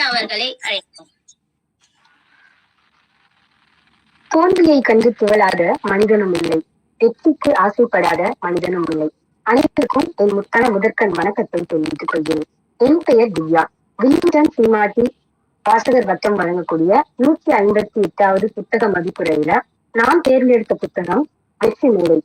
அவர்களை அழைப்போம். தோல்வியை கண்டு துவளாத மனிதனும் இல்லை, வெற்றிக்கு ஆசைப்படாத மனிதனும் இல்லை. அனைத்திற்கும் என் முத்தான முதற்கண் வணக்கத்தை தெரிவித்துக் கொள்கிறேன். என் பெயர் திவ்யா. வில்லிங்டன் சீமாட்டி வாசகர் வட்டம் வழங்கக்கூடிய 158வது புத்தக மதிப்புரையில நான் தேர்ந்தெடுத்த புத்தகம் வெற்றி மேடை.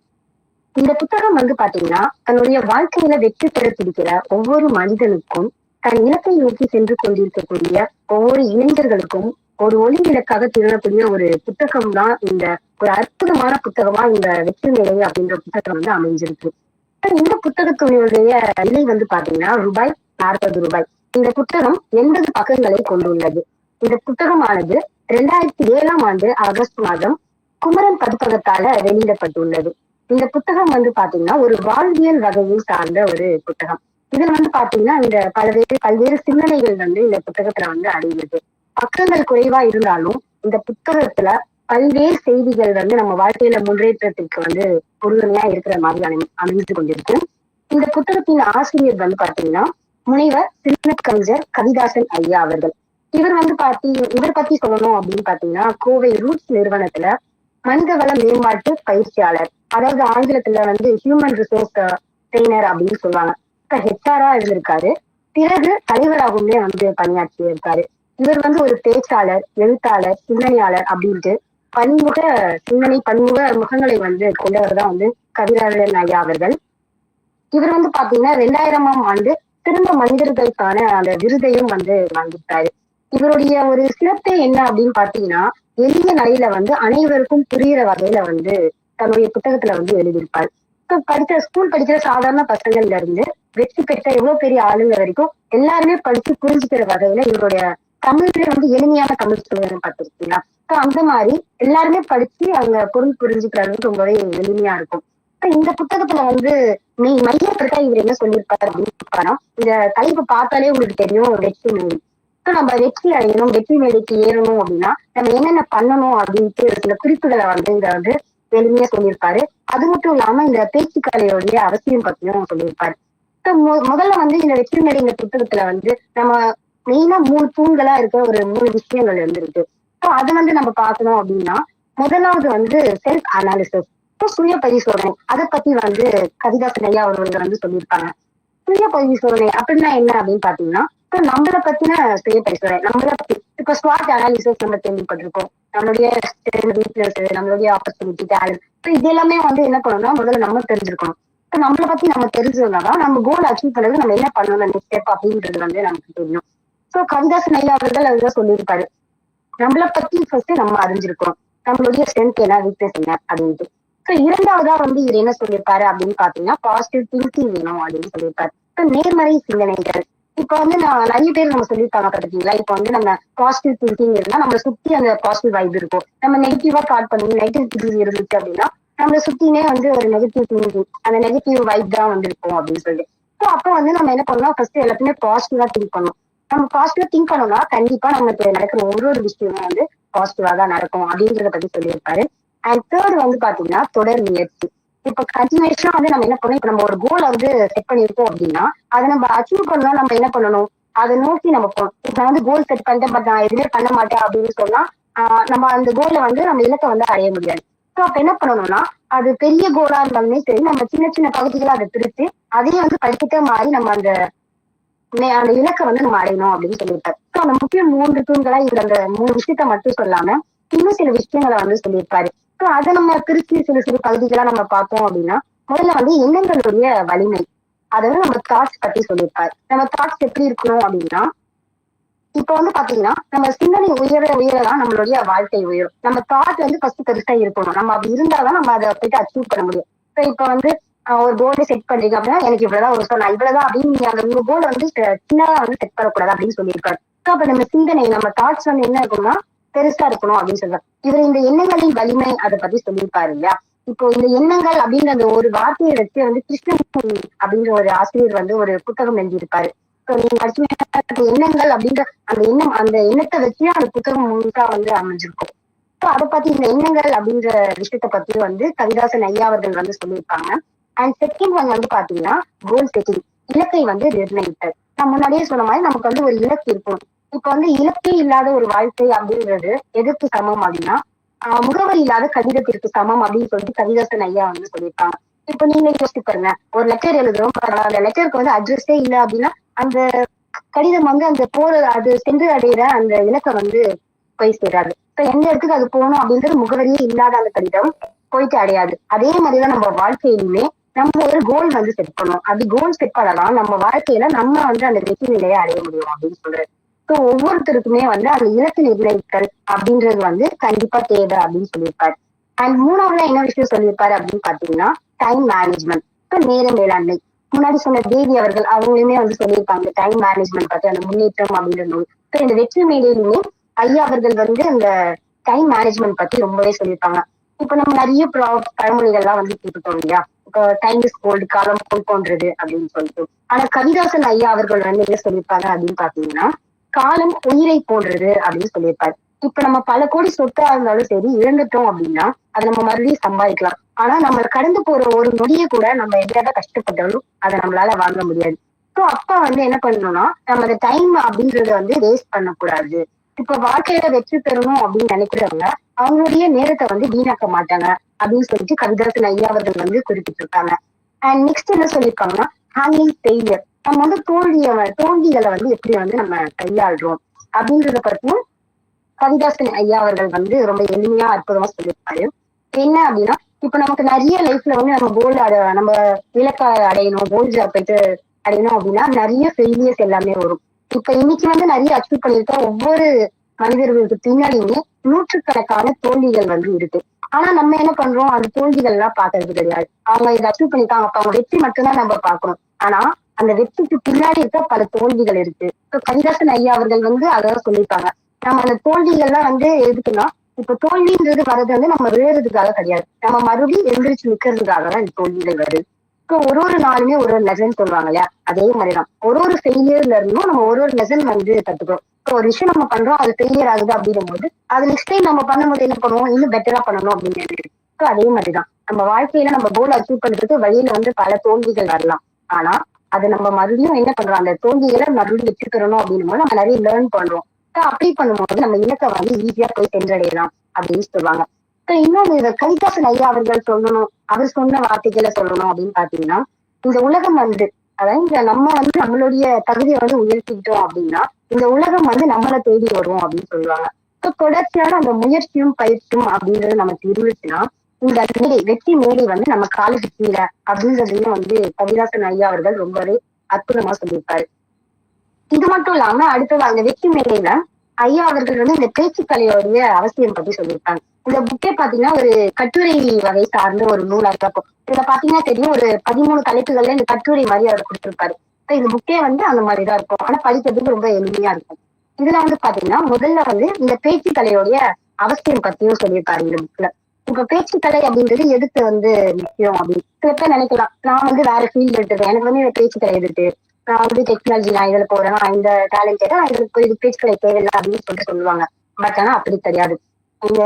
இந்த புத்தகம் பாத்தீங்கன்னா, தன்னுடைய வாழ்க்கையில வெற்றி பெற பிடிக்கிற ஒவ்வொரு மனிதனுக்கும், தன் இலக்கை நோக்கி சென்று கொண்டிருக்கக்கூடிய ஒவ்வொரு இளைஞர்களுக்கும் ஒரு ஒளி இலக்காக திகழக்கூடிய ஒரு புத்தகம் தான். இந்த ஒரு அற்புதமான புத்தகமா இந்த வெற்றி மேடை அப்படின்ற புத்தகம் அமைஞ்சிருக்கு. இந்த புத்தகத்தினுடைய விலை பாத்தீங்கன்னா ரூபாய் 40. இந்த புத்தகம் 80 பக்கங்களை கொண்டுள்ளது. இந்த புத்தகமானது 2007ஆம் ஆண்டு ஆகஸ்ட் மாதம் குமரன் பதிப்பகத்தால வெளியிடப்பட்டுள்ளது. இந்த புத்தகம் பாத்தீங்கன்னா ஒரு வாழ்வியல் வகையை சார்ந்த ஒரு புத்தகம். இதுல பாத்தீங்கன்னா இந்த பல்வேறு சிந்தனைகள் இந்த புத்தகத்துல அடையுது. பக்கங்கள் குறைவா இருந்தாலும் இந்த புத்தகத்துல பல்வேறு செய்திகள் நம்ம வாழ்க்கையில முன்னேற்றத்திற்கு உறுதுணையா இருக்கிற மாதிரி அமைந்து கொண்டிருக்கு. இந்த புத்தகத்தின் ஆசிரியர் பாத்தீங்கன்னா முனைவர் திருநட் கவிஞர் கவிதாசன் ஐயா அவர்கள். இவர் பத்தி சொல்லணும் அப்படின்னு பாத்தீங்கன்னா, கோவை ரூட்ஸ் நிறுவனத்துல மனிதவள மேம்பாட்டு பயிற்சியாளர், அதாவது ஆங்கிலத்துல ஹியூமன் ரிசோர்ஸ் ட்ரெய்னர் அப்படின்னு சொல்லுவாங்க. இப்ப ஹெச்ஆரா இருந்திருக்காரு. பிறகு தலைவராகவுமே பணியாற்றி இருக்காரு. இவர் ஒரு பேச்சாளர், எழுத்தாளர், சிந்தனையாளர் அப்படின்ட்டு பன்முக முகங்களை கொண்டவர் தான் கவிதாசன் ஐயா அவர்கள். இவர் பாத்தீங்கன்னா 2000ஆம் ஆண்டு திரும்ப மனிதர்களுக்கான அந்த விருதையும் வாங்கிட்டாரு. இவருடைய ஒரு சிறப்பே என்ன அப்படின்னு பாத்தீங்கன்னா, எளிய நடையில அனைவருக்கும் புரியுற வகையில தன்னுடைய புத்தகத்துல எழுதியிருப்பார். ஸ்கூல் படிக்கிற சாதாரண பசங்கள்ல இருந்து வெற்றி பெற்ற எவ்வளவு பெரிய ஆளுங்க வரைக்கும் எல்லாருமே படிச்சு புரிஞ்சுக்கிற வகையில இவருடைய தமிழ்ல எளிமையான தமிழ் சொல்லுங்க பார்த்திருக்கீங்களா? அந்த மாதிரி எல்லாருமே படிச்சு அவங்க பொருள் புரிஞ்சுக்கிறது ரொம்பவே எளிமையா இருக்கும். இந்த புத்தகத்துல மையப்படுத்தா இவர் என்ன சொல்லியிருப்பாரு அப்படின்னு இந்த தலைப்பு பார்த்தாலே உங்களுக்கு தெரியும், வெற்றி மேடை. நம்ம வெற்றி அடையணும், வெற்றி மேடைக்கு ஏறணும் அப்படின்னா நம்ம என்னென்ன பண்ணணும் அப்படின்ட்டு சில குறிப்புகளை இங்க எளிமையா சொல்லியிருப்பாரு. அது மட்டும் இல்லாம இந்த பேச்சுக்கலையோடைய அவசியம் பத்தியும் சொல்லியிருப்பாரு. முதல்ல இந்த வெற்றி மேடை இந்த புத்தகத்துல நம்ம மெயினா 3 தூண்களா இருக்க ஒரு 3 விஷயங்கள் இருக்கு. அதை நம்ம பார்க்கணும் அப்படின்னா, முதலாவது செல்ஃப் அனாலிசிஸ், சுய பரிசோதனை. அதை பத்தி கவிதாசன் ஐயா அவர்கள் சொல்லியிருப்பாங்க. சுய பரிசோதனை அப்படின்னா என்ன அப்படின்னு பாத்தீங்கன்னா, நம்மளை பத்தின சுய பரிசோதனை. நம்மளை பத்தி இப்ப ஸ்வாட் அனாலிசிஸ் நம்ம கேள்விப்பட்டிருக்கோம். நம்மளுடைய வீக்னஸ், நம்மளுடைய ஆப்பர்ச்சுனிட்டி, டேலண்ட், இது எல்லாமே என்ன பண்ணணும்னா முதல்ல நம்ம தெரிஞ்சிருக்கணும். நம்மளை பத்தி நம்ம தெரிஞ்சதுனாதான் நம்ம கோல் அச்சீவ் பண்ணது நம்ம என்ன பண்ணணும் நெக்ஸ்ட் ஸ்டெப் அப்படின்றது நமக்கு தெரியும். கவிதாசன் ஐயா அவர்கள் அதுதான் சொல்லியிருப்பாரு, நம்மளை பத்தி ஃபர்ஸ்ட் நம்ம அறிஞ்சிருக்கோம், நம்மளுடைய ஸ்ட்ரென்த் என்ன, வீக்னஸ் என்ன அப்படின்ட்டு. இரண்டாவதா இவர் என்ன சொல்லியிருப்பாரு அப்படின்னு பாத்தீங்கன்னா, பாசிட்டிவ் திங்கிங் வேணும் அப்படின்னு சொல்லியிருப்பாரு. நேர்மறை சிந்தனைகள். இப்ப நான் நிறைய பேர் நம்ம சொல்லியிருப்பாங்க பாத்தீங்களா, இப்ப நம்ம பாசிட்டிவ் திங்கிங் இருந்தா நம்மளை சுத்தி அந்த பாசிட்டிவ் வைப் இருக்கும். நம்ம நெகட்டிவா தாட் பண்ணி நெகட்டிவ் திங்கிங் இருந்துச்சு அப்படின்னா நம்மளை சுத்தினே ஒரு நெகட்டிவ் திங்கிங், அந்த நெகட்டிவ் வைப் தான் இருக்கும் அப்படின்னு சொல்லிட்டு. அப்போ நம்ம என்ன பண்ணணும், ஃபர்ஸ்ட் எல்லாத்தையுமே பாசிட்டிவா திங்க் பண்ணணும். நம்ம பாசிட்டிவா திங்க் பண்ணோம்னா கண்டிப்பா நமக்கு நடக்கிற ஒரு விஷயமும் பாசிட்டிவா தான் நடக்கும் அப்படின்றத பத்தி சொல்லியிருப்பாரு. அண்ட் தேர்ட் பாத்தீங்கன்னா தொடர் முயற்சி. இப்ப கண்டினியூஷனா நம்ம என்ன பண்ணணும், இப்ப நம்ம ஒரு கோலை செட் பண்ணிருக்கோம் அப்படின்னா அதை நம்ம அச்சீவ் பண்ணணும். நம்ம என்ன பண்ணணும், அதை நோக்கி நம்ம போகணும். இப்ப கோல் செட் பண்ணிட்டேன் பட் நான் எதுவுமே பண்ண மாட்டேன் அப்படின்னு சொன்னா நம்ம அந்த கோலை நம்ம இலக்கை அடைய முடியாது. அப்ப என்ன பண்ணணும்னா, அது பெரிய கோலா இருந்தாலுமே சரி, நம்ம சின்ன சின்ன பகுதிகளா அதை பிரித்து அதையும் படிக்கிட்டே மாறி நம்ம அந்த இலக்கை நம்ம அடையணும் அப்படின்னு சொல்லியிருப்பாரு. அந்த முக்கிய 3 தூண்களா இவர் அந்த 3 விஷயத்த மட்டும் சொல்லாம இன்னும் சில விஷயங்களை சொல்லியிருப்பாரு. அதை நம்ம பிரிச்சு சிறு சிறு பகுதிகளா நம்ம பார்த்தோம் அப்படின்னா, முதல்ல எண்ணங்களுடைய வலிமை, அதாவது நம்ம தாட்ஸ் பத்தி சொல்லியிருப்பாரு. நம்ம தாட்ஸ் எப்படி இருக்கணும் அப்படின்னா, இப்ப பாத்தீங்கன்னா நம்ம சிந்தனை உயரதான் நம்மளுடைய வாழ்க்கை உயரும். நம்ம தாட் ஃபர்ஸ்ட் பெருசா இருக்கணும். நம்ம அப்படி இருந்தாதான் நம்ம அதை போயிட்டு அச்சீவ் பண்ண முடியும். இப்ப ஒரு கோலை செட் பண்றீங்க அப்படின்னா, எனக்கு இவ்வளவுதான் ஒரு நான் இவ்வளவுதான் அப்படின்னு நீங்க அந்த உங்க கோலை சின்னதா செட் பண்ணக்கூடாது அப்படின்னு சொல்லியிருக்காரு. அப்ப நம்ம சிந்தனை, நம்ம தாட்ஸ் என்ன இருக்கணும்னா பெருசா இருக்கணும் அப்படின்னு சொல்றாரு. இவர் இந்த எண்ணங்களின் வலிமை அதை பத்தி சொல்லியிருப்பாரு இல்லையா. இப்போ இந்த எண்ணங்கள் அப்படின்ற அந்த ஒரு வார்த்தையை வச்சு கிருஷ்ணமூர்த்தி அப்படின்ற ஒரு ஆசிரியர் ஒரு புத்தகம் எழுதியிருப்பாரு. நீங்க எண்ணங்கள் அப்படின்ற அந்த எண்ணத்தை வச்சு அந்த புத்தகம் முழுக்கா அமைஞ்சிருக்கும். அதை பத்தி இந்த எண்ணங்கள் அப்படின்ற விஷயத்த பத்தி கவிதாசன் ஐயா அவர்கள் சொல்லியிருப்பாங்க. அண்ட் செகண்ட் ஒன் பாத்தீங்கன்னா கோல் செட்டிங், இலக்கை நிர்ணயித்தல். நான் முன்னாடியே சொன்ன மாதிரி நமக்கு ஒரு இலக்கு இருக்கும். இப்ப வந்து இலக்கே இல்லாத ஒரு வாழ்க்கை அப்படின்றது எதற்கு சமம் அப்படின்னா முகவரி இல்லாத கடிதத்திற்கு சமம் அப்படின்னு சொல்லிட்டு கவிதாசன் ஐயா வந்து சொல்லியிருக்காங்க. இப்ப நீங்க யோசிச்சு பாருங்க, ஒரு லெட்டர் எழுதுறோம், அந்த லெட்டருக்கு வந்து அட்ரஸே இல்லை அப்படின்னா அந்த கடிதம் வந்து அந்த போற அது சென்று அடையிற அந்த இலக்கை வந்து போய் சேராது. இப்ப எந்த இடத்துக்கு அது போகணும் அப்படின்றது முகவரியே இல்லாத அந்த கடிதம் போயிட்டு அடையாது. அதே மாதிரிதான் நம்ம வாழ்க்கையிலுமே நம்ம ஒரு கோல் வந்து செட் பண்ணணும். அப்படி கோல் செட் பண்ணலாம் நம்ம வாழ்க்கையில நம்ம வந்து அந்த வெற்றி நிலையை அடைய முடியும் அப்படின்னு சொல்றது. ஸோ ஒவ்வொருத்தருக்குமே வந்து அந்த இலக்கு நிர்ணயித்தல் அப்படின்றது வந்து கண்டிப்பா தேவை அப்படின்னு சொல்லியிருப்பாரு. அண்ட் மூணாவதுல என்ன விஷயம் சொல்லியிருப்பாரு அப்படின்னு பாத்தீங்கன்னா டைம் மேனேஜ்மெண்ட். இப்போ நேர மேலாண்மை. முன்னாடி சொன்ன தேவி அவர்கள் அவங்களுமே வந்து சொல்லியிருப்பாங்க டைம் மேனேஜ்மெண்ட் பத்தி அந்த முன்னேற்றம் அப்படின்ற நூல். இப்போ இந்த வெற்றி மேடையிலுமே ஐயா அவர்கள் வந்து அந்த டைம் மேனேஜ்மெண்ட் பத்தி ரொம்பவே சொல்லியிருப்பாங்க. இப்ப நம்ம நிறைய பழமொழிகள்லாம் வந்து கேட்டுட்டோம் இல்லையா? இப்போ டைம் இஸ் கோல்டு, காலம் போல் போன்றது அப்படின்னு சொல்லிட்டு. ஆனா கவிதாசன் ஐயா அவர்கள் வந்து என்ன சொல்லியிருப்பாங்க அப்படின்னு பாத்தீங்கன்னா காலம் உயிரை போன்றது அப்படின்னு சொல்லியிருப்பாரு. இப்ப நம்ம பல கோடி சொத்தா இருந்தாலும் சரி இழந்துட்டோம் அப்படின்னா அதை நம்ம மறுபடியும் சம்பாதிக்கலாம். ஆனா நம்ம கடந்து போற ஒரு நொடியை கூட நம்ம எவ்வளவு கஷ்டப்பட்டாலும் அதை நம்மளால வாங்க முடியாது. ஸோ அப்பா வந்து என்ன பண்ணணும்னா நம்ம அந்த டைம் அப்படின்றத வந்து வேஸ்ட் பண்ணக்கூடாது. இப்ப வாழ்க்கையில வெற்றி பெறணும் அப்படின்னு நினைக்கிறவங்க அவங்களுடைய நேரத்தை வந்து வீணாக்க மாட்டாங்க அப்படின்னு சொல்லிட்டு கவிதாசன் ஐயா அவர்கள் வந்து குறிப்பிட்டிருக்காங்க. அண்ட் நெக்ஸ்ட் என்ன சொல்லியிருக்காங்கன்னா ஹேண்ட்லிங் ஃபெயிலியர். நம்ம வந்து தோல்விகளை வந்து எப்படி வந்து நம்ம கையாளுறோம் அப்படின்றத பத்தியும் கவிதாசன் ஐயா அவர்கள் வந்து ரொம்ப எளிமையா அற்புதமா சொல்லியிருப்பாரு. என்ன அப்படின்னா இப்ப நமக்கு நிறைய லைஃப்ல வந்து நம்ம கோல் நம்ம இலக்கை அடையணும், கோல் ஜாப் போயிட்டு அடையணும் அப்படின்னா நிறைய ஃபெயிலியர்ஸ் எல்லாமே வரும். இப்ப இன்னைக்கு வந்து நிறைய அச்சீவ் பண்ணிருக்க ஒவ்வொரு மனிதர்களுக்கு பின்னாடியுமே நூற்றுக்கணக்கான தோல்விகள் வந்து இருக்கு. ஆனா நம்ம என்ன பண்றோம், அந்த தோல்விகள் எல்லாம் பாக்குறது கிடையாது. அவங்க இதை அச்சீவ் பண்ணிருக்காங்க, அப்ப அவங்க வெற்றி மட்டும்தான் நம்ம பார்க்கணும். ஆனா அந்த வெற்றிக்கு பின்னாடி இருக்க பல தோல்விகள் இருக்கு. இப்ப கவிதாசன் ஐயா அவர்கள் வந்து அதான் சொல்லியிருக்காங்க. நம்ம அந்த தோல்விகள்லாம் வந்து எதுக்குன்னா இப்ப தோல்வின்றது வர்றது வந்து நம்ம விழுறதுக்காக கிடையாது. நம்ம மறுபடியும் எழுந்திரிச்சு நிக்கிறதுக்காக தான் இந்த தோல்விகள் வருது. இப்போ ஒரு நாளுமே ஒரு லெசன் சொல்லுவாங்க இல்லையா? அதே மாதிரிதான் ஒரு ஃபெயிலியர்ல இருந்தும் நம்ம ஒரு லெசன் வந்து கத்துக்கிறோம். இப்போ ஒரு விஷயம் நம்ம பண்றோம் அது ஃபெயிலியர் ஆகுது அப்படிங்கும் போது அது நெக்ஸ்ட் டைம் நம்ம பண்ணும்போது என்ன பண்ணுவோம், இன்னும் பெட்டரா பண்ணணும் அப்படின்னு. அதே மாதிரிதான் நம்ம வாழ்க்கையில நம்ம கோல் அச்சீவ் பண்றதுக்கு வழியில வந்து பல தோல்விகள் வரலாம். ஆனா அது நம்ம மறுபடியும் என்ன பண்றோம், அந்த தோல்விகளை மறுபடியும் வெற்றி பெறணும் அப்படின்னும் போது நம்ம நிறைய லேர்ன் பண்றோம். அப்ளை பண்ணும்போது நம்ம இலக்கை வந்து ஈஸியா போய் சென்றடையலாம் அப்படின்னு சொல்லுவாங்க. இன்னொன்னு இதை கவிதாசன் ஐயா அவர்கள் சொல்லணும், அவர் சொன்ன வார்த்தைகளை சொல்லணும் அப்படின்னு பாத்தீங்கன்னா இந்த உலகம் வந்து அதாவது இந்த நம்ம வந்து நம்மளுடைய தகுதியை வந்து உயர்த்திக்கிட்டோம் அப்படின்னா இந்த உலகம் வந்து நம்மளை தேடி வரும் அப்படின்னு சொல்லுவாங்க. தொடர்ச்சியான அந்த முயற்சியும் பயிற்சியும் அப்படின்றது நமக்கு இருந்துச்சுன்னா இந்த மேடை வெற்றி மேடை வந்து நம்ம காலுக்கு கீழே அப்படின்றதையும் வந்து கவிதாசன் ஐயா அவர்கள் ரொம்பவே அற்புதமா சொல்லியிருப்பாரு. இது மட்டும் இல்லாம அடுத்தது அந்த வெற்றி மேடையில ஐயா அவர்கள் வந்து இந்த பேச்சுக்கலையோடைய அவசியம் பத்தி சொல்லியிருக்காங்க. இந்த புக்கே பாத்தீங்கன்னா ஒரு கட்டுரை வகை சார்ந்த ஒரு நூலா இருக்கும். இதுல பாத்தீங்கன்னா தெரியும் ஒரு 13 தலைப்புகள்ல இந்த கட்டுரை மாதிரி அவர் கொடுத்திருப்பாரு. இந்த புக்கே வந்து அந்த மாதிரிதான் இருக்கும். ஆனா படிக்கிறதுக்கு ரொம்ப எளிமையா இருக்கும். இதுல வந்து பாத்தீங்கன்னா முதல்ல வந்து இந்த பேச்சுக்கலையோடைய அவசியம் பத்தியும் சொல்லியிருப்பாரு இந்த புக்ல. இப்ப பேச்சுக்கலை அப்படின்றது எதுக்கு வந்து முக்கியம் அப்படின்னு சில பேர் நினைக்கலாம், நான் வந்து வேற ஃபீல்டு எடுத்துருக்கேன், எனக்கு வந்து இந்த பேச்சுக்கலை எதுக்கு, நான் வந்து டெக்னாலஜி நான் இதுல போறேன், நான் இந்த டேலண்ட் நான் இதுக்கு இது பேச்சுக்கலை தேவையில்லை அப்படின்னு சொல்லிட்டு சொல்லுவாங்க. பட் ஆனா அப்படி கிடையாது. இந்த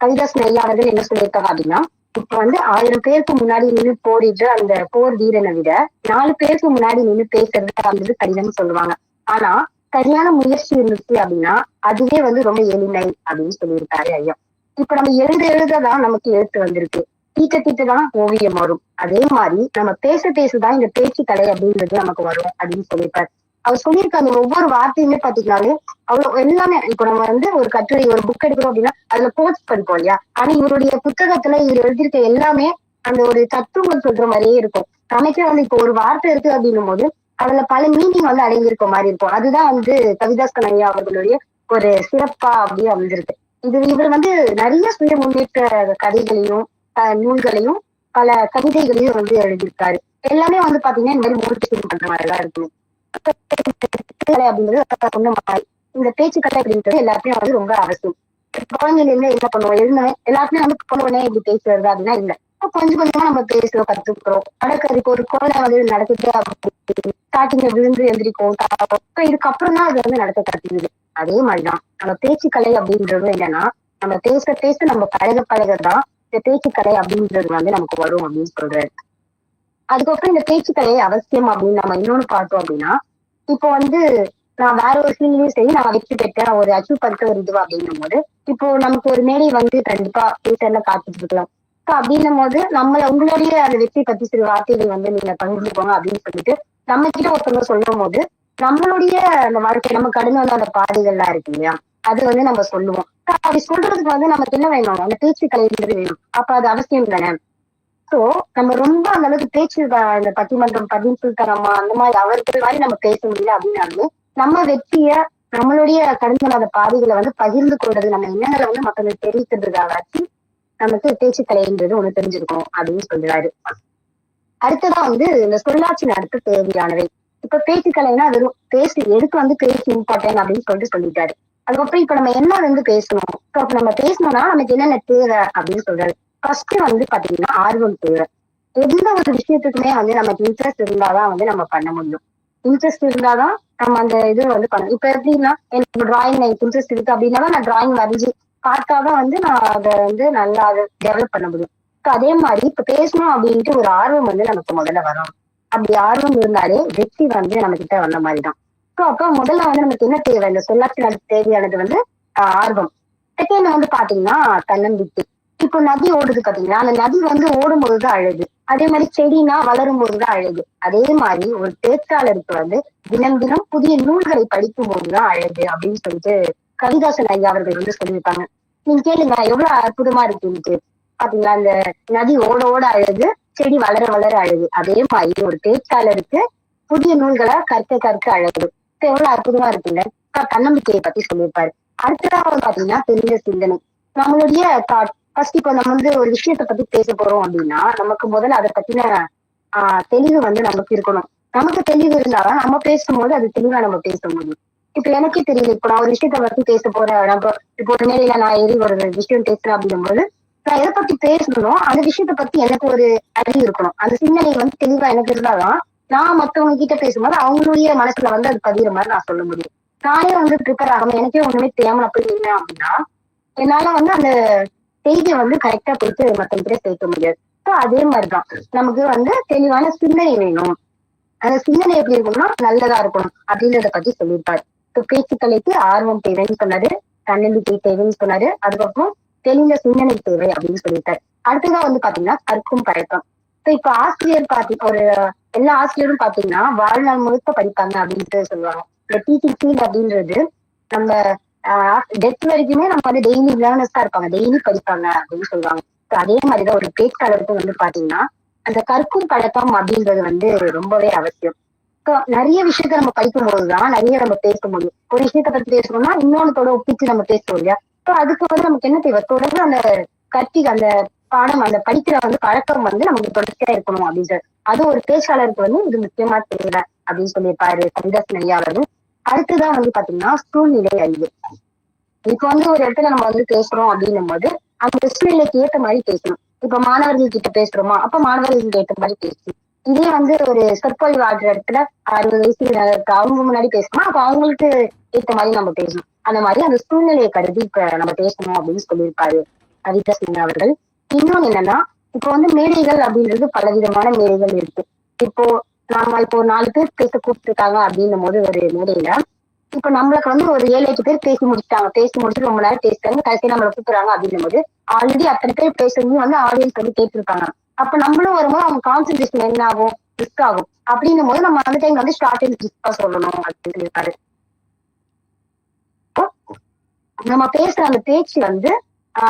கவிதாசன் ஐயா அவர்கள் என்ன சொல்லியிருக்காங்க அப்படின்னா இப்ப வந்து 1000 பேருக்கு முன்னாடி நின்று போரிட்டு அந்த போர் வீரனை விட 4 பேருக்கு முன்னாடி நின்று பேசுறது அப்படின்றது கடினம்னு சொல்லுவாங்க. ஆனா சரியான முயற்சி இருந்துச்சு அப்படின்னா அதுவே வந்து ரொம்ப எளிமை அப்படின்னு சொல்லியிருக்காரு ஐயா. இப்ப நம்ம எழுததான் நமக்கு எழுத்து வந்திருக்கு, தீட்ட தீட்டதான் ஓவியம் வரும். அதே மாதிரி நம்ம பேசதான் இந்த பேச்சு கலை அப்படின்றது நமக்கு வரும் அப்படின்னு சொல்லியிருப்பாரு. அவர் சொல்லியிருக்காங்க ஒவ்வொரு வார்த்தையுமே பாத்தீங்கன்னாலும் அவ்வளவு எல்லாமே. இப்ப நம்ம வந்து ஒரு கட்டுரை ஒரு புக் எடுக்கிறோம் அப்படின்னா அதுல கோட்ஸ் படிப்போம் இல்லையா? ஆனா இவருடைய புத்தகத்துல இவர் எழுதியிருக்க எல்லாமே அந்த ஒரு தத்துவம் சொல்ற மாதிரியே இருக்கும். நமக்கே வந்து இப்போ ஒரு வார்த்தை இருக்கு அப்படின்னும் போது அதுல பல மீனிங் வந்து அடங்கியிருக்க மாதிரி இருக்கும். அதுதான் வந்து கவிதாசன் ஐயா அவர்களுடைய ஒரு சிறப்பா அப்படியே அமைஞ்சிருக்கு. இவர் வந்து நிறைய சுய முன்னேற்ற கதைகளையும் நூல்களையும் பல கவிதைகளையும் வந்து எழுதியிருக்காரு. எல்லாமே வந்து பாத்தீங்கன்னா இந்த மாதிரி மோட்டிவேஷன் பண்ற மாதிரிதான் இருக்கும். அப்படின்றது சொன்ன மாதிரி இந்த பேச்சுக்கலை அப்படின்றது எல்லாத்தையும் வந்து ரொம்ப அவசியம். குழந்தைங்க என்ன பண்ணுவோம், எழுந்தவன் எல்லாருமே வந்து பொண்ணுனே இப்படி பேசுறது அப்படின்னா இல்ல, கொஞ்சம் கொஞ்சமா நம்ம பேசுறோம் கத்துக்கிறோம். அதுக்கு ஒரு குழந்தை வந்து நடக்குது ஸ்டார்டிங்ல விழுந்து எந்திரிக்கும், இதுக்கப்புறம் தான் அது வந்து நடக்க கத்துக்குது. அதே மாதிரிதான் நம்ம பேச்சுக்கலை அப்படின்றது என்னன்னா நம்ம பேச நம்ம பழகதான் இந்த பேச்சுக்கலை அப்படின்றது வந்து நமக்கு வரும் அப்படின்னு சொல்றாரு. அதுக்கப்புறம் இந்த பேச்சுக்கலை அவசியம் அப்படின்னு நம்ம இன்னொன்னு பார்த்தோம் அப்படின்னா இப்போ வந்து நான் வேற ஒரு ஃபீல்ட்லயும் சரி நான் வெற்றி பெற்றேன், ஒரு அச்சீவ் பண்ணிட்டு ஒரு இதுவா அப்படின்னும் போது இப்போ நமக்கு ஒரு மேடை வந்து கண்டிப்பா ஃபியூச்சர்ல காத்துட்டு இருக்கலாம். ஸோ அப்படின்னும் போது உங்களுடைய அந்த வெற்றி பத்தி சில வார்த்தைகள் வந்து நீங்க பகிர்ந்துக்கோங்க அப்படின்னு சொல்லிட்டு நம்ம கிட்ட ஒருத்தவங்க சொல்லும் போது நம்மளுடைய அந்த வாழ்க்கை நம்ம கடந்து வந்த அந்த பாதைகள்லாம் இருக்கு இல்லையா, அது வந்து நம்ம சொல்லுவோம். அப்படி சொல்றதுக்கு வந்து நமக்கு என்ன வேணும், அந்த பேச்சு கலைன்றது வேணும். அப்ப அது அவசியம் தானே. சோ நம்ம ரொம்ப அந்த அளவுக்கு பேச்சு இந்த பட்டிமன்றம் பதில் சுல்தானம்மா அந்த மாதிரி அவர்கள் மாதிரி நம்ம பேச முடியல அப்படின்னாலுமே நம்ம வெற்றிய நம்மளுடைய கடந்து வந்த பாதைகளை வந்து பகிர்ந்து கொள்றது, நம்ம எண்ணங்களை வந்து மக்களுக்கு தெரிவிக்கிறதுக்காக நமக்கு பேச்சுக்கலைன்றது ஒண்ணு தெரிஞ்சிருக்கும் அப்படின்னு சொல்றாரு. அடுத்ததான் வந்து இந்த சொல்லாட்சி நடத்த தேவையானவை. இப்ப பேச்சுக்கலைன்னா வெறும் பேசி எதுக்கு வந்து பேச்சு இம்பார்ட்டன் அப்படின்னு சொல்லிட்டாரு. அதுக்கப்புறம் இப்ப நம்ம என்ன வந்து பேசணும், இப்ப நம்ம பேசணும்னா நமக்கு என்னென்ன தேவை அப்படின்னு சொல்றாரு. ஃபர்ஸ்ட் வந்து பாத்தீங்கன்னா ஆர்வம் தேவை. எந்த ஒரு விஷயத்துக்குமே வந்து நமக்கு இன்ட்ரெஸ்ட் இருந்தாதான் வந்து நம்ம பண்ண முடியும். இன்ட்ரெஸ்ட் இருந்தாதான் நம்ம அந்த இது வந்து பண்ணணும். இப்ப எப்படின்னா எனக்கு டிராயிங் எனக்கு இன்ட்ரெஸ்ட் இருக்கு அப்படின்னா நான் டிராயிங் வரைஞ்சி பார்த்தாதான் வந்து நான் அதை வந்து நல்லா அதை டெவலப் பண்ண முடியும். அதே மாதிரி இப்ப பேசணும் அப்படின்ட்டு ஒரு ஆர்வம் வந்து நமக்கு முதல்ல வரும். அப்படி ஆர்வம் இருந்தாலே வெற்றி வந்து நம்ம கிட்ட வந்த மாதிரிதான். ஸோ அப்ப முதல்ல வந்து நமக்கு என்ன தேவை, இந்த சொல்லாட்சி நடத்த தேவையானது வந்து ஆர்வம். செகண்ட் வந்து பாத்தீங்கன்னா தன்னம்பிக்கை. இப்போ நதி ஓடுது பாத்தீங்கன்னா, அந்த நதி வந்து ஓடும் போதுதான் அழகு. அதே மாதிரி செடினா வளரும் போதுதான் அழகு. அதே மாதிரி ஒரு பேச்சாளருக்கு வந்து தினம் தினம் புதிய நூல்களை படிக்கும் போதுதான் அழகு அப்படின்னு சொல்லிட்டு கவிதாசன் ஐயா அவர்கள் வந்து சொல்லியிருப்பாங்க. நீங்க கேளுங்க எவ்வளவு அற்புதமா இருக்குன்ட்டு. பாத்தீங்களா, அந்த நதி ஓட ஓட அழகு, செடி வளர வளர அழகு. அதே மாதிரி ஒரு பேச்சாளருக்கு புதிய நூல்களை கற்க கற்க அழகு. எவ்வளவு அற்புதமா இருக்குல்ல. தன்னம்பிக்கையை பத்தி சொல்லியிருப்பாரு. அடுத்ததாக பாத்தீங்கன்னா தெளிந்த சிந்தனை. நம்மளுடைய தாட் ஃபர்ஸ்ட் இப்போ நம்ம வந்து ஒரு விஷயத்த பத்தி பேச போறோம் அப்படின்னா நமக்கு முதல்ல அதை பத்தின தெளிவு வந்து நமக்கு இருக்கணும். நமக்கு தெளிவு இருந்தாதான் நம்ம பேசும்போது அது தெளிவா நம்ம பேச முடியும். இப்ப எனக்கே தெரியல, இப்ப நான் ஒரு விஷயத்த பத்தி பேச போறேன், நம்ம இப்போ ஒரு நிலையில நான் ஏறி ஒரு விஷயம் பேசுறேன் அப்படிங்கும்போது நான் எதை பத்தி பேசணும் அந்த விஷயத்த பத்தி எனக்கு ஒரு அறிவு இருக்கணும். அந்த சிந்தனை வந்து தெளிவா எனக்கு இருந்தாதான் நான் மத்தவங்க கிட்ட பேசும்போது அவங்களுடைய மனசுல வந்து அது பதிகிற மாதிரி நான் சொல்ல முடியும். நானே வந்து ப்ரிப்பேர் ஆகாம எனக்கே ஒண்ணுமே தெரியாம நான் போய் நின்னேன் அப்படின்னா என்னால வந்து அந்த செய்தியை வந்து கரெக்டா போயிட்டு மத்தவங்கிட்ட சேர்க்க முடியாது. ஸோ அதே மாதிரிதான் நமக்கு வந்து தெளிவான சிந்தனை வேணும். அந்த சிந்தனை எப்படி இருக்கணும்னா நல்லதா இருக்கணும் அப்படின்றத பத்தி சொல்லியிருப்பாரு. இப்போ பேச்சுக்கலைக்கு ஆர்வம் தேவைன்னு சொன்னாரு, தன்னம்பிக்கை தேவைன்னு சொன்னாரு, அதுக்கப்புறம் தெளிந்த சிந்தனை தேவை அப்படின்னு சொல்லியிருக்காரு. அடுத்ததான் வந்து பாத்தீங்கன்னா கற்கும் பழக்கம். இப்ப ஆசிரியர் ஒரு எல்லா ஆசிரியரும் பாத்தீங்கன்னா வாழ்நாள் முழுக்க படிப்பாங்க அப்படின்ட்டு சொல்லுவாங்க. இந்த டீச்சிங் ஃபீல்ட் அப்படின்றது நம்ம டெத் வரைக்குமே நம்ம வந்து டெய்லி லேர்னர்ஸ் தான் இருப்பாங்க, டெய்லி படிப்பாங்க அப்படின்னு சொல்லுவாங்க. அதே மாதிரிதான் ஒரு பேச்சாளருக்கு வந்து பாத்தீங்கன்னா அந்த கற்கும் பழக்கம் அப்படின்றது வந்து ரொம்பவே அவசியம். இப்போ நிறைய விஷயத்த நம்ம படிக்கும் போதுதான் நிறைய நம்ம பேச முடியும். ஒரு விஷயத்த பத்தி பேசணும்னா இன்னொன்னத்தோட ஒப்பிச்சு நம்ம பேசுவோம் இல்லையா. இப்போ அதுக்கு வந்து நமக்கு என்ன தேவை, தொடர்ந்து அந்த அந்த பாடம் அந்த படிக்கிற வந்து பழக்கம் வந்து நமக்கு தொடர்ச்சியா இருக்கணும் அப்படின்றது. அது ஒரு பேச்சாளருக்கு வந்து இது முக்கியமா தேவை அப்படின்னு சொல்லியிருப்பாரு கவிதாசன் ஐயா அவர்கள். அடுத்துதான் வந்து பாத்தீங்கன்னா சூழ்நிலை அறிவு. இப்ப வந்து ஒரு இடத்துல நம்ம வந்து பேசுறோம் அப்படின்னும் போது அந்த சூழ்நிலைக்கு ஏற்ற மாதிரி பேசணும். இப்ப மாணவர்கள் கிட்ட பேசுறோமா அப்ப மாணவர்களுக்கு ஏற்ற மாதிரி பேசணும். இதே வந்து ஒரு சொற்பொழிவு ஆடுற இடத்துல 60 வயசுல அவங்க முன்னாடி பேசணும், அப்ப அவங்களுக்கு ஏற்ற மாதிரி நம்ம பேசணும். அந்த மாதிரி அந்த சூழ்நிலையை கருதி இப்ப நம்ம பேசணும் அப்படின்னு சொல்லியிருப்பாரு கவிதா சிங் அவர்கள். இன்னொன்னு என்னன்னா இப்ப வந்து மேடைகள் அப்படின்றது பலவிதமான மேடைகள் இருக்கு. இப்போ நாம இப்போ 4 பேர் பேச கூப்பிட்டுருக்காங்க அப்படின்னும் போது ஒரு மேடையில இப்ப நம்மளுக்கு வந்து ஒரு 7-8 பேர் பேசி முடிச்சிட்டாங்க, பேசி முடிச்சு ரொம்ப நேரம் பேசிட்டாங்க, கடைசியா நம்மளை கூப்பிடுறாங்க அப்படின்னும் போது ஆல்ரெடி அத்தனை பேர் பேசுறதையும் வந்து ஆடியன்ஸ் வந்து கேட்டிருப்பாங்க. அப்ப நம்மளும் வரும்போது அவங்க கான்சென்ட்ரேஷன் என்ன ஆகும், மிஸ் ஆகும். அப்படின்னும் போது நம்ம அந்த டைம் வந்து ஸ்டார்டிங் கிளிப்பா சொல்லணும் அப்படின்னு சொல்லியிருக்காரு. நம்ம பேசுற அந்த பேச்சு வந்து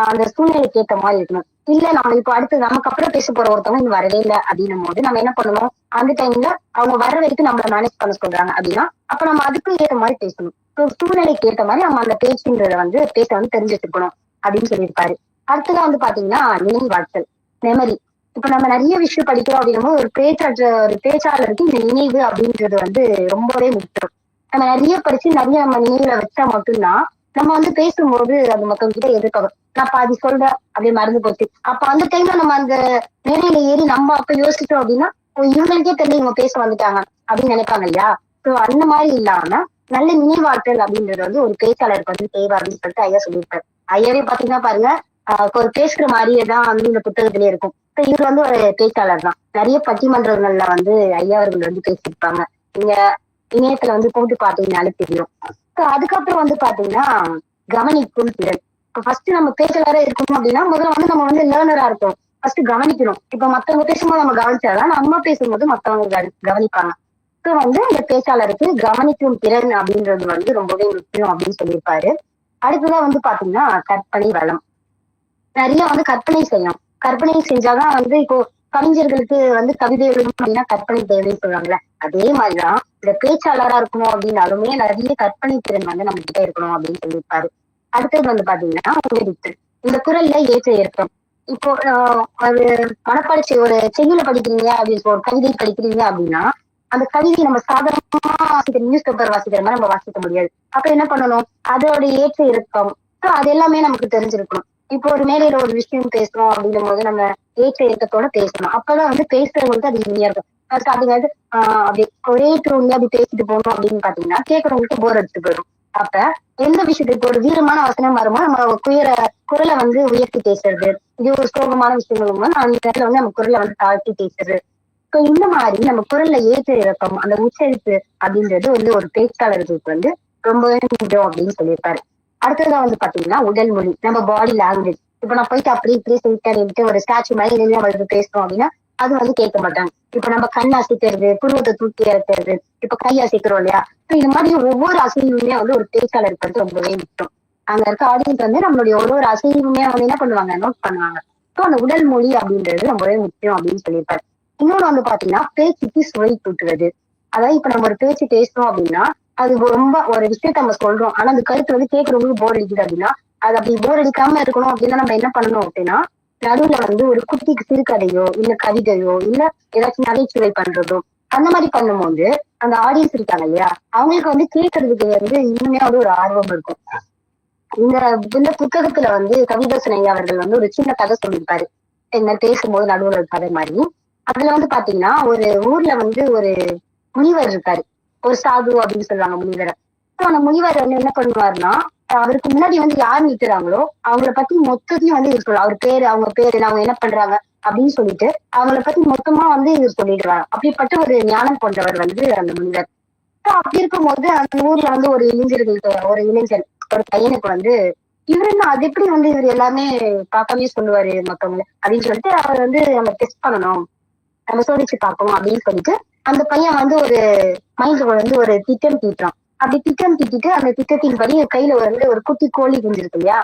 அந்த சூழ்நிலைக்கு ஏற்ற மாதிரி இருக்கணும். இல்ல நம்ம இப்ப அடுத்து நமக்கு அப்புறம் பேச போற ஒருத்தவங்க இங்க வரவே இல்லை அப்படின்னும் போது நம்ம என்ன பண்ணணும், அந்த டைம்ல அவங்க வர்ற வரைக்கும் நம்மள மேனேஜ் பண்ண சொல்றாங்க அப்படின்னா அப்ப நம்ம அதுக்கு ஏற்ற மாதிரி பேசணும். சூழ்நிலைக்கு ஏற்ற மாதிரி நம்ம அந்த பேச்சுன்றத வந்து பேச வந்து தெரிஞ்சு வச்சுக்கணும் அப்படின்னு சொல்லியிருப்பாரு. அடுத்ததான் வந்து பாத்தீங்கன்னா நினைவாற்றல், மெமரி. இப்ப நம்ம நிறைய விஷயம் படிக்கிறோம் அப்படின்னா ஒரு பேச்சாளருக்கு இந்த நினைவு அப்படின்றது வந்து ரொம்பவே முக்கியம். நம்ம நிறைய படிச்சு நிறைய நம்ம நினைவுல வச்சா மட்டும்தான் நம்ம வந்து பேசும்போது அது மத்தவங்க கிட்ட எதிர்பார்க்கும். நான் பாதி சொல்றேன் அப்படியே மறந்து போச்சு. அப்ப அந்த டைம்ல நம்ம அந்த மேடையில ஏறி நம்ம அப்ப யோசிச்சோம் அப்படின்னா இவங்களுக்கே தெரியல இவங்க பேச வந்துட்டாங்க அப்படின்னு நினைப்பாங்க இல்லையா. சோ அந்த மாதிரி இல்லாம நல்ல நினைவாற்றல் அப்படின்றது வந்து ஒரு பேச்சாளருக்கு வந்து தேவை அப்படின்னு சொல்லிட்டு ஐயா சொல்லியிருக்காரு. ஐயாவே பாத்தீங்கன்னா பாருங்க ஒரு பேசுற மாதிரியே தான் வந்து இந்த புத்தகத்திலே இருக்கும். இவர் வந்து ஒரு பேச்சாளர் தான். நிறைய பட்டிமன்றங்கள்ல வந்து ஐயா அவர்கள் வந்து பேசியிருப்பாங்க. நீங்க இணையத்துல வந்து போட்டு பாத்தீங்கன்னாலே தெரியும். அதுக்கப்புறம் வந்து பாத்தீங்கன்னா கவனிக்கும் திறன். இப்ப ஃபர்ஸ்ட் நம்ம பேச்சாளரா இருக்கணும் அப்படின்னா முதல்ல வந்து நம்ம வந்து லேர்னரா இருக்கோம். ஃபர்ஸ்ட் கவனிக்கணும். இப்ப மத்தவங்க பேசும்போது நம்ம கவனிச்சாதான் நம்ம பேசும்போது மத்தவங்க கவனிப்பாங்க. வந்து இந்த பேச்சாளருக்கு கவனிக்கும் திறன் அப்படின்றது வந்து ரொம்பவே முக்கியம் அப்படின்னு சொல்லியிருப்பாரு. அடுத்ததான் வந்து பாத்தீங்கன்னா கற்பனை வளம். நிறைய வந்து கற்பனை செய்யணும். கற்பனை செஞ்சாதான் வந்து இப்போ கவிஞர்களுக்கு வந்து கவிதை எழுதணும் அப்படின்னா கற்பனை தேவைன்னு சொல்லுவாங்கல்ல. அதே மாதிரிதான் இந்த பேச்சாளரா இருக்கணும் அப்படின்னாலுமே நிறைய கற்பனை திறன் வந்து நம்ம கிட்ட இருக்கணும் அப்படின்னு சொல்லியிருப்பாரு. அடுத்தது வந்து பாத்தீங்கன்னா உயிரிட்டு. இந்த குரல்ல ஏற்ற இறக்கம். இப்போ அது மனப்பாடம் ஒரு செய்யுள படிக்கிறீங்க அப்படின்னு ஒரு கவிதை படிக்கிறீங்க அப்படின்னா அந்த கவிதையை நம்ம சாதாரணமா வாசிக்கிற நியூஸ் பேப்பர் வாசிக்கிற மாதிரி நம்ம வாசிக்க முடியாது. அப்ப என்ன பண்ணணும், அதோட ஏற்ற இறக்கம் அது எல்லாமே நமக்கு தெரிஞ்சிருக்கணும். இப்போ ஒரு மேடையில ஒரு விஷயம் பேசுறோம் அப்படின்னும் போது நம்ம ஏற்ற இறக்கத்தோட பேசணும். அப்பதான் வந்து பேசுறவங்களுக்கு அது இனிமையா இருக்கும். அதுக்காக அப்படி ஒரே டூன்ல அப்படி பேசிட்டு போகணும் அப்படின்னு பாத்தீங்கன்னா கேட்கறவங்களுக்கு போர் அடிச்சு போயிடும். அப்ப எந்த விஷயத்துக்கு ஒரு வீரமான வசனம் வருமோ நம்ம குரலை வந்து உயர்த்தி பேசுறது, இது ஒரு சோகமான விஷயங்களும் அந்த நேரத்துல வந்து நம்ம குரலை வந்து தாழ்த்தி பேசுறது. இந்த மாதிரி நம்ம குரல்ல ஏற்ற இறக்கம் அந்த உச்சரிப்பு அப்படின்றது வந்து ஒரு பேச்சாளர்களுக்கு வந்து ரொம்பவே முக்கியம் அப்படின்னு சொல்லியிருப்பாரு. அடுத்ததான் வந்து பாத்தீங்கன்னா உடல் மொழி, நம்ம பாடி லாங்குவேஜ். இப்ப நான் போயிட்டு அப்படி இப்படி சொல்லிட்டு ஒரு ஸ்டாச்சு மாதிரி நின்று நம்ம பேசுறோம் அப்படின்னா அது வந்து கேட்க மாட்டாங்க. இப்ப நம்ம கண் அசைக்கிறது, புருவத்தை தூக்கி இறக்கிறது, இப்ப கை அசைக்கிறோம் இல்லையா, இந்த மாதிரி ஒவ்வொரு அசைவுமே வந்து ஒரு பேச்சாளருக்கு வந்து ரொம்பவே முக்கியம். அங்க இருக்க ஆடியன்ஸ் வந்து நம்மளுடைய ஒரு அசைவுமே வந்து என்ன பண்ணுவாங்க, நோட் பண்ணுவாங்க. அந்த உடல் மொழி அப்படின்றது ரொம்பவே முக்கியம் அப்படின்னு சொல்லியிருப்பாரு. இன்னொன்னு வந்து பாத்தீங்கன்னா பேச்சுக்கு சுவை கூட்டுறது. அதாவது இப்ப நம்ம ஒரு பேச்சு பேசுறோம் அப்படின்னா அது ரொம்ப ஒரு விஷயத்த நம்ம சொல்றோம். ஆனா அந்த கருத்து வந்து கேட்கறவங்களுக்கு போர் அடிக்குது அப்படின்னா அது அப்படி போர் அடிக்காம இருக்கணும் அப்படின்னா நம்ம என்ன பண்ணணும் அப்படின்னா நடுவுல வந்து ஒரு குட்டி சிறுகதையோ இல்ல கவிதையோ இல்ல ஏதாச்சும் நகைச்சுவை பண்றதோ அந்த மாதிரி பண்ணும்போது அந்த ஆடியன்ஸ் இருக்காங்க இல்லையா அவங்களுக்கு வந்து கேட்கறதுக்கு வந்து இன்னுமே வந்து ஒரு ஆர்வம் இருக்கும். இந்த இந்த புத்தகத்துல வந்து கவிதாசன் ஐயா அவர்கள் வந்து ஒரு சின்ன கதை சொல்லியிருப்பாரு. என்ன பேசும்போது நடுவுல ஒரு கதை மாதிரி. அதுல வந்து பாத்தீங்கன்னா ஒரு ஊர்ல வந்து ஒரு முனிவர் இருக்காரு. ஒரு சாது அப்படின்னு சொல்லுவாங்க முனிவரை. அந்த முனிவர் வந்து என்ன பண்ணுவாருன்னா அவருக்கு முன்னாடி வந்து யார் நிற்கிறாங்களோ அவங்கள பத்தி மொத்தத்தையும் வந்து இவர் சொல்லுவார். அவர் பேரு அவங்க பேரு அவங்க என்ன பண்றாங்க அப்படின்னு சொல்லிட்டு அவங்கள பத்தி மொத்தமா வந்து இவர் சொல்லிடுவார். அப்படிப்பட்ட ஒரு ஞானம் கொண்டவர் வந்து அந்த முனிவர். அப்படி இருக்கும்போது அந்த ஊர்ல வந்து ஒரு இளைஞர் ஒரு பையனுக்கு வந்து இவரு என்ன அது எப்படி வந்து இவர் எல்லாமே பார்க்காமே சொல்லுவாரு மத்தவங்க அப்படின்னு சொல்லிட்டு அவர் வந்து நம்ம டெஸ்ட் பண்ணணும், நம்ம சோதிச்சு பார்க்கணும் அப்படின்னு சொல்லிட்டு அந்த பையன் வந்து ஒரு மைண்ட்ல வந்து ஒரு திட்டம் தீட்டுறான். அப்படி திட்டம் தீட்டிட்டு அந்த திட்டத்தின்படி கையில வந்து ஒரு குட்டி கோழி குஞ்சிருக்கு இல்லையா,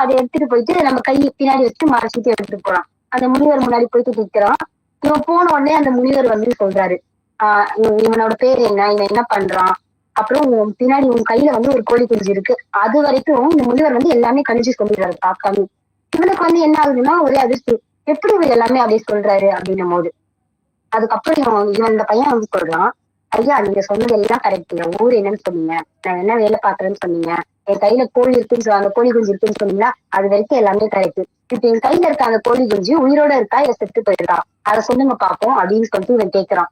அதை எடுத்துட்டு போயிட்டு நம்ம கை பின்னாடி வச்சு மறைச்சிட்டு எடுத்துட்டு போறான். அந்த முனிவர் முன்னாடி போயிட்டு நிக்கிறான். இவன் போன உடனே அந்த முனிவர் வந்து சொல்றாரு, இவனோட பேர் என்ன, இவன் என்ன பண்றான், அப்புறம் உன் பின்னாடி உன் கையில வந்து ஒரு கோழி குஞ்சு இருக்கு. அது வரைக்கும் இந்த முனிவர் வந்து எல்லாமே கணிச்சு சொல்லிடுறாரு பார்க்காம. இவனுக்கு வந்து என்ன ஆகுதுன்னா ஒரே அதிர்ச்சி, எப்படி இவர் எல்லாமே அப்படியே சொல்றாரு அப்படின்னும் போது அதுக்கப்புறம் இவன் இந்த பையன் வந்து சொல்றான், ஐயா நீங்க சொன்னது எல்லாம் கரெக்ட். என் ஊர் என்னன்னு சொன்னீங்க, நான் என்ன வேலை பாக்குறேன்னு சொன்னீங்க, என் கையில கோழி இருக்குன்னு அந்த கோழி குஞ்சு இருக்குன்னு சொன்னீங்களா, அது வரைக்கும் எல்லாமே கரெக்ட். இப்ப என் கையில இருக்க அந்த கோழி குஞ்சு உயிரோட இருக்கா இல்ல செத்து போயிருக்கா, அதை சொல்லுங்க பாப்போம் அப்படின்னு சொல்லிட்டு இவன் கேட்கிறான்.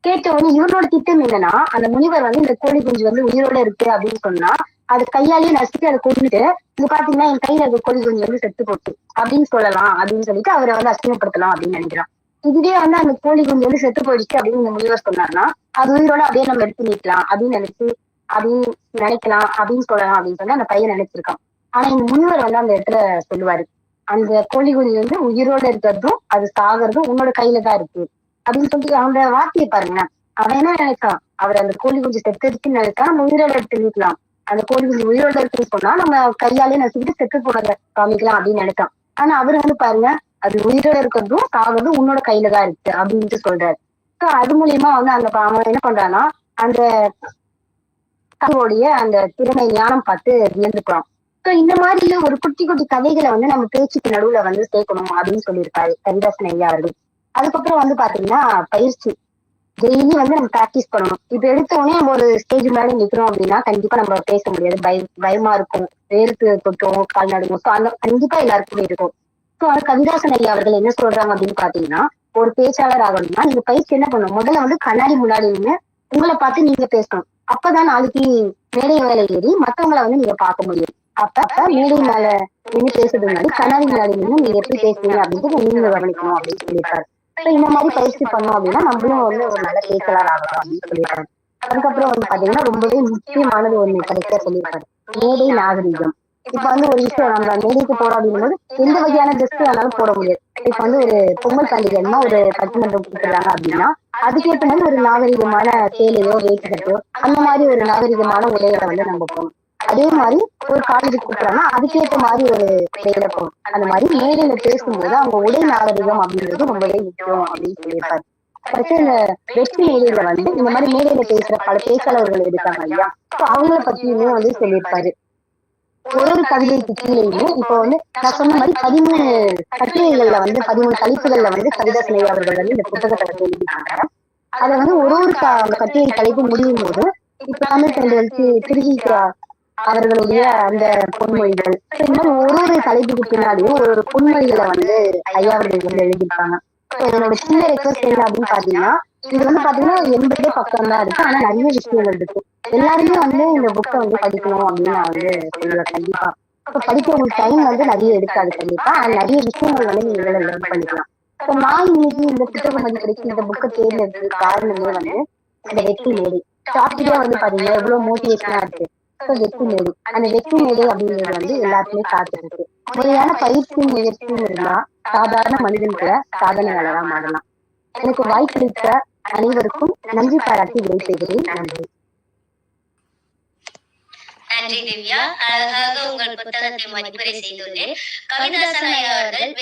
கேட்ட உடனே இவனோட திட்டம் என்னன்னா அந்த முனிவர் வந்து இந்த கோழி குஞ்சு வந்து உயிரோட இருக்கு அப்படின்னு சொன்னா அது கையாலேயே நசுக்கி அதை கொண்டுட்டு இது பாத்தீங்கன்னா என் கையில இருக்க கோழி குஞ்சு வந்து செத்து போச்சு அப்படின்னு சொல்லலாம் அப்படின்னு சொல்லிட்டு அவரை வந்து அசிங்கப்படுத்தலாம் அப்படின்னு நினைக்கிறான். இதுவே வந்து அந்த கோழி குஞ்சு வந்து செத்து போயிடுச்சு அப்படின்னு இந்த முனிவர் சொன்னார்னா அது உயிரோட அப்படியே நம்ம எடுத்து நீக்கலாம் அப்படின்னு நினைச்சு அப்படின்னு நினைக்கலாம் அப்படின்னு சொல்லலாம் அப்படின்னு சொல்லி அந்த பையன் நினைச்சிருக்கான். ஆனா இந்த முனிவர் வந்து அந்த இடத்துல சொல்லுவாரு, அந்த கோழி குஞ்சு வந்து உயிரோட இருக்கிறதும் அது சாகிறதும் உன்னோட கையில தான் இருக்கு அப்படின்னு சொல்லிட்டு அவனோட வார்த்தையை பாருங்க. அவன் என்ன நினைச்சான், அவர் அந்த கோழி குஞ்சு செத்துருச்சுன்னு நினைச்சா நம்ம உயிரோட எடுத்து நீக்கலாம், அந்த கோழி குஞ்சு உயிரோட இருக்குன்னு சொன்னா நம்ம கையாலே நசுக்கிட்டு செத்து போறத காமிக்கலாம் அப்படின்னு நினைச்சான். ஆனா அவரு வந்து பாருங்க அது உயிரோட இருக்கிறதும் சாகிறதும் உன்னோட கையில தான் இருக்கு அப்படின்ட்டு சொல்றாரு. அது மூலியமா வந்து அந்த அவன் என்ன பண்றான்னா அந்த கதையோடைய அந்த திறமை ஞானம் பார்த்து வியந்துக்கிறான். இந்த மாதிரி ஒரு குட்டி குட்டி கதைகளை வந்து நம்ம பேச்சுக்கு நடுவுல வந்து சேர்க்கணும் அப்படின்னு சொல்லியிருக்காரு கவிதாசன் ஐயா அவர்கள். அதுக்கப்புறம் வந்து பாத்தீங்கன்னா பயிற்சி டெய்லி வந்து நம்ம பிராக்டிஸ் பண்ணணும். இப்ப எடுத்த உடனே நம்ம ஒரு ஸ்டேஜ் மேல நிக்கிறோம் அப்படின்னா கண்டிப்பா நம்ம பேச முடியாது. பயமா இருக்கும், வேர்த்து கொட்டும், கால் நடுங்கும். அந்த கண்டிப்பா எல்லாருக்குமே இருக்கும். கவிதாசன் ஐயா அவர்கள் என்ன சொல்றாங்க அப்படின்னு பாத்தீங்கன்னா ஒரு பேச்சாளர் ஆகணும்னா நீங்க பயிற்சி என்ன பண்ணணும், முதல்ல வந்து கண்ணாடி முன்னாடி நின்று உங்களை பார்த்து நீங்க பேசணும். அப்பதான் நாளைக்கு மேடை மேல ஏறி மத்தவங்களை வந்து நீங்க பார்க்க முடியும். அப்ப மேடை மேல நின்று பேசுறது முன்னாடி கண்ணாடி முன்னாடி நின்று நீங்க எப்படி பேசுறீங்க அப்படின்ட்டு நீங்க கவனிக்கணும் அப்படின்னு சொல்லியிருக்காரு. இந்த மாதிரி பயிற்சி பண்ணோம் அப்படின்னா நம்மளும் வந்து ஒரு நல்ல பேச்சாளர் ஆகலாம் அப்படின்னு சொல்லியிருக்காரு. அதுக்கப்புறம் வந்து பாத்தீங்கன்னா ரொம்பவே முக்கியமானது ஒண்ணு கடைசியா சொல்லியிருப்பாரு. மேடை நாகரிகம். இப்ப வந்து ஒரு விஷயம் நம்ம மேடைக்கு போறோம் அப்படிங்கும்போது எந்த வகையான ட்ரெஸ் வேணாலும் போட முடியாது. இப்ப வந்து ஒரு பொங்கல் பண்டிகைன்னா ஒரு பட்டிமன்றம் கூப்பிடுறாங்க அப்படின்னா அதுக்கேற்ற மாதிரி ஒரு நாகரிகமான சேலையோ வேட்டி சட்டையோ அந்த மாதிரி ஒரு நாகரிகமான உடைகளை வந்து நம்ம போகணும். அதே மாதிரி ஒரு காலேஜ் கூப்பிடுறாங்கன்னா அதுக்கேற்ற மாதிரி ஒரு உடையில போகணும். அந்த மாதிரி மேடையில பேசும்போது அவங்க உடை நாகரிகம் அப்படிங்கிறது ரொம்பவே முக்கியம் அப்படின்னு சொல்லியிருப்பாரு. கடைசி இந்த வெற்றி மேடையில வந்து இந்த மாதிரி மேடையில பேசுற பல பேச்சாளர்கள் இருக்காங்க இல்லையா, அவங்கள பத்தியுமே வந்து சொல்லியிருப்பாரு. ஒரு ஒரு கவிதைக்கு கீழேயுமே இப்போ வந்து நான் சொன்ன மாதிரி 13 கட்டுரைகள்ல வந்து 13 தலைப்புகள்ல வந்து கவிதாசனை அவர்கள் வந்து இந்த புத்தகத்தை வந்து எழுதிட்டாங்க. அதை வந்து ஒரு ஒரு அந்த கட்டுரை தலைப்பு முடியும் போது இப்ப தமிழ் தென்றலுக்கு திருவிக்கா அவர்களுடைய அந்த பொன்மொழிகள் இந்த மாதிரி ஒரு ஒரு தலைப்புக்கு பின்னாடியும் ஒரு ஒரு பொன்மொழிகளை வந்து ஐயா அவர்கள் வந்து எழுதியிருப்பாங்க. என்னோட சின்ன ரெக்வஸ்ட் என்ன அப்படின்னு பாத்தீங்கன்னா இது வந்து பாத்தீங்கன்னா 80 பக்கம் தான் இருக்கு. ஆனா நிறைய விஷயங்கள் இருக்கு. எல்லாருமே வந்து இந்த புக்கை வந்து படிக்கணும் அப்படின்னு நான் வந்து சொல்லுவேன் கண்டிப்பா. இப்ப படிக்க உங்களுக்கு டைம் வந்து நிறைய எடுக்காது கண்டிப்பா. ஆனா நிறைய விஷயங்கள் வந்து நீங்க இதுல லேர்ன் பண்ணிக்கலாம். இப்ப நான் இன்னைக்கு இந்த புத்தக மதிப்பீடுக்கு இந்த புக்கை தேர்ந்தெடுத்தது காரணமே வந்து இந்த வெற்றி மேடை. டாபிக்கே வந்து பாத்தீங்கன்னா எவ்வளவு மோட்டிவேஷனா இருக்கு. இப்ப வெற்றி மேடை. அந்த வெற்றி மேடை அப்படிங்கிறது வந்து எல்லாருக்குமே காத்திருக்கு. முறையான பயிற்சியும் முயற்சியும் இருந்தா சாதாரண மனிதன் கூட சாதனையாளரா மாறலாம். எனக்கு வாய்ப்பளித்த அனைவருக்கும் நன்றி பாராட்டி விடை செய்கிறேன். நன்றி. நன்றி திவ்யா. அழகாக உங்கள் புத்தகத்தை மதிப்பீடு செய்துள்ளேன். கவிதாசன் ஐயா அவர்கள்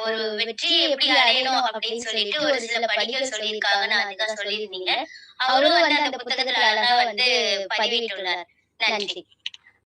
ஒரு வெற்றியை எப்படி அடையணும் அப்படின்னு சொல்லிட்டு ஒரு சில படிகள் சொல்லியிருக்காங்கன்னு அதுதான் சொல்லியிருந்தீங்க. அவரும் வந்து அந்த புத்தகத்துல அழகா வந்து பதிவிட்டுள்ளார். நன்றி.